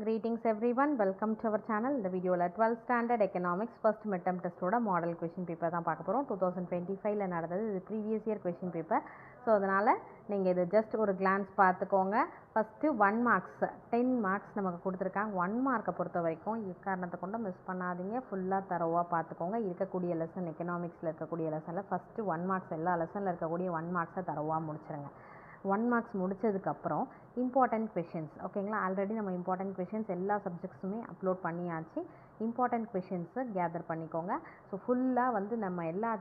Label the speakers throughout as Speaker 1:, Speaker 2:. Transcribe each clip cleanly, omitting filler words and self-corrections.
Speaker 1: Greetings everyone, welcome to our channel. இந்த வீடியோவில் 12th standard economics first midterm testோட model question paper தான் பார்க்க போகிறோம். 2025ல நடந்தது. இது previous year question paper. So அதனால் நீங்கள் இது ஜஸ்ட் ஒரு glance பார்த்துக்கோங்க. ஃபஸ்ட்டு 1 marks 10 marks நமக்கு கொடுத்துருக்காங்க. 1 மார்க்கை பொறுத்த வரைக்கும் இக்காரணத்தை கொண்டு மிஸ் பண்ணாதீங்க. ஃபுல்லாக தரவாக பார்த்துக்கோங்க. இருக்கக்கூடிய லெசன் எக்கனாமிக்ஸில் இருக்கக்கூடிய லெசனில் ஃபஸ்ட்டு 1 marks எல்லா லெசனில் இருக்கக்கூடிய 1 marks தரவாக முடிச்சிருங்க. 1 marks முடிச்சதுக்கப்புறம் இம்பார்ட்டன்ட் கொஷின்ஸ் ஓகேங்களா. ஆல்ரெடி நம்ம இம்பார்ட்டன்ட் கொஷின்ஸ் எல்லா சப்ஜெக்ட்ஸுமே அப்லோட் பண்ணியாச்சு. இம்பார்ட்டன்ட் கொஷின்ஸை கேதர் பண்ணிக்கோங்க. ஸோ ஃபுல்லாக வந்து நம்ம எல்லா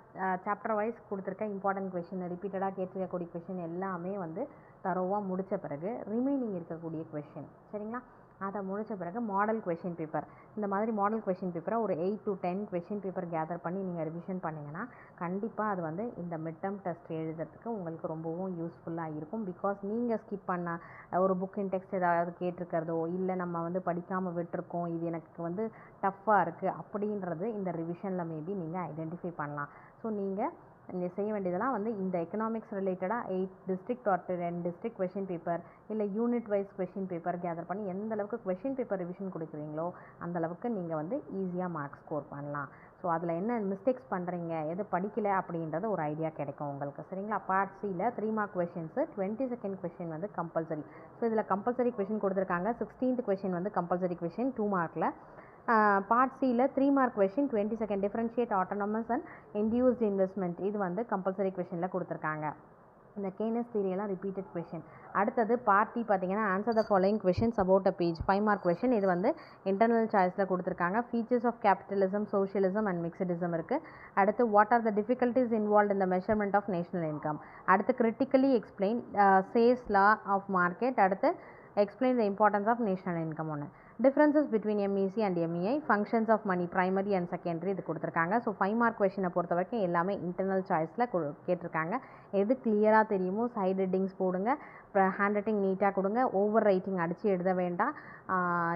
Speaker 1: சாப்டர் வைஸ் கொடுத்துருக்க இம்பார்ட்டன்ட் கொஷின் ரிப்பீட்டடாக கேட்டிருக்கக்கூடிய கொஷின் எல்லாமே வந்து தரோவாக முடித்த பிறகு ரிமைனிங் இருக்கக்கூடிய கொஷின் சரிங்களா, அதை முடித்த பிறகு மாடல் கொஷின் பேப்பர். இந்த மாதிரி மாடல் கொஷின் பேப்பரை ஒரு 8 to 10 கொஷின் பேப்பர் கேதர் பண்ணி நீங்கள் ரிவிஷன் பண்ணிங்கன்னா கண்டிப்பாக அது வந்து இந்த மிட் டேர்ம் டெஸ்ட் எழுதுறதுக்கு உங்களுக்கு ரொம்பவும் யூஸ்ஃபுல்லாக இருக்கும். பிகாஸ் நீங்கள் ஸ்கிப் பண்ண ஒரு புக் இன்டெக்ஸ்ட் ஏதாவது கேட்டிருக்கிறதோ இல்லை நம்ம வந்து படிக்காமல் விட்டுருக்கோம், இது எனக்கு வந்து டஃப்பாக இருக்குது அப்படின்றது இந்த ரிவிஷனில் மேபி நீங்கள் ஐடென்டிஃபை பண்ணலாம். ஸோ நீங்கள் செய்ய வேண்டியதெல்லாம் வந்து இந்த எக்கனாமிக்ஸ் ரிலேட்டடாக 8 district or 10 district question paper இல்லை unit wise question paper gather பண்ணி எந்த அளவுக்கு கொஷின் பேப்பர் ரிவிஷன் கொடுக்குறீங்களோ அந்த அளவுக்கு நீங்கள் வந்து ஈஸியாக மார்க்ஸ் ஸ்கோர் பண்ணலாம். ஸோ அதில் என்ன மிஸ்டேக்ஸ் பண்ணுறீங்க, எது படிக்கலை அப்படின்றது ஒரு ஐடியா கிடைக்கும் உங்களுக்கு சரிங்களா. பார்ட் சியில் 3 mark கொஷின்ஸு 22nd கொஷின் வந்து கம்பல்சரி. ஸோ இதில் கம்பல்சரி கொஷின் கொடுத்துருக்காங்க. 16th கொஷின் வந்து கம்பல்சரி கொஷின் 2 markல. பார்ட் சியில் 3 mark question 22nd differentiate autonomous and induced investment இது வந்து கம்பல்சரி கொஷினில் கொடுத்துருக்காங்க. இந்த கேனஸ் தியரியெல்லாம் ரிப்பீட்டட் கொஷின். அடுத்தது பார்ட்டி பார்த்தீங்கன்னா answer the following questions about a page 5 mark question. இது வந்து இன்டர்னல் சாய்ஸில் கொடுத்துருக்காங்க. Features of capitalism, socialism and mixedism இருக்குது. அடுத்து what are the difficulties involve in the measurement of national income. அடுத்து critically explain Say's law of market. அடுத்து explain the importance of national income ஒன்று. differences between MEC and MEI, functions of money primary and secondary இது கொடுத்துருக்காங்க. So 5 mark கொஷினை பொறுத்த வரைக்கும் எல்லாமே internal சாய்ஸில் கேட்டிருக்காங்க. எது கிளியராக தெரியுமோ சைட் ஹெட்டிங்ஸ் போடுங்க, அப்புறம் ஹேண்ட் ரைட்டிங் நீட்டாக கொடுங்க, ஓவர் ரைட்டிங் அடித்து எழுத வேண்டாம்.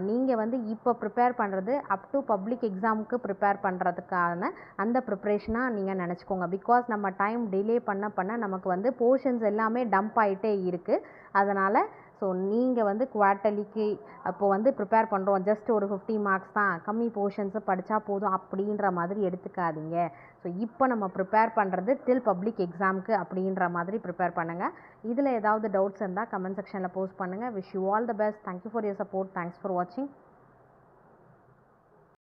Speaker 1: நீங்கள் வந்து இப்போ ப்ரிப்பேர் பண்ணுறது அப் டு பப்ளிக் எக்ஸாமுக்கு ப்ரிப்பேர் பண்ணுறதுக்கான அந்த ப்ரிப்ரேஷனாக நீங்கள் நினச்சிக்கோங்க. பிகாஸ் நம்ம டைம் டிலே பண்ண நமக்கு வந்து போர்ஷன்ஸ் எல்லாமே டம்ப் ஆகிட்டே இருக்குது. அதனால் ஸோ நீங்கள் வந்து குவார்ட்டர்லிக்கு அப்போது வந்து ப்ரிப்பேர் பண்ணுறோம் ஜஸ்ட் ஒரு 50 marks தான், கம்மி போர்ஷன்ஸை படித்தா போதும் அப்படின்ற மாதிரி எடுத்துக்காதீங்க. ஸோ இப்போ நம்ம ப்ரிப்பேர் பண்ணுறது டில் பப்ளிக் எக்ஸாமுக்கு அப்படின்ற மாதிரி ப்ரிப்பேர் பண்ணுங்கள். இதில் ஏதாவது டவுட்ஸ் இருந்தால் கமெண்ட் செக்ஷனில் போஸ்ட் பண்ணுங்கள். Wish you all the best. Thank you for your support. Thanks for வாட்சிங்.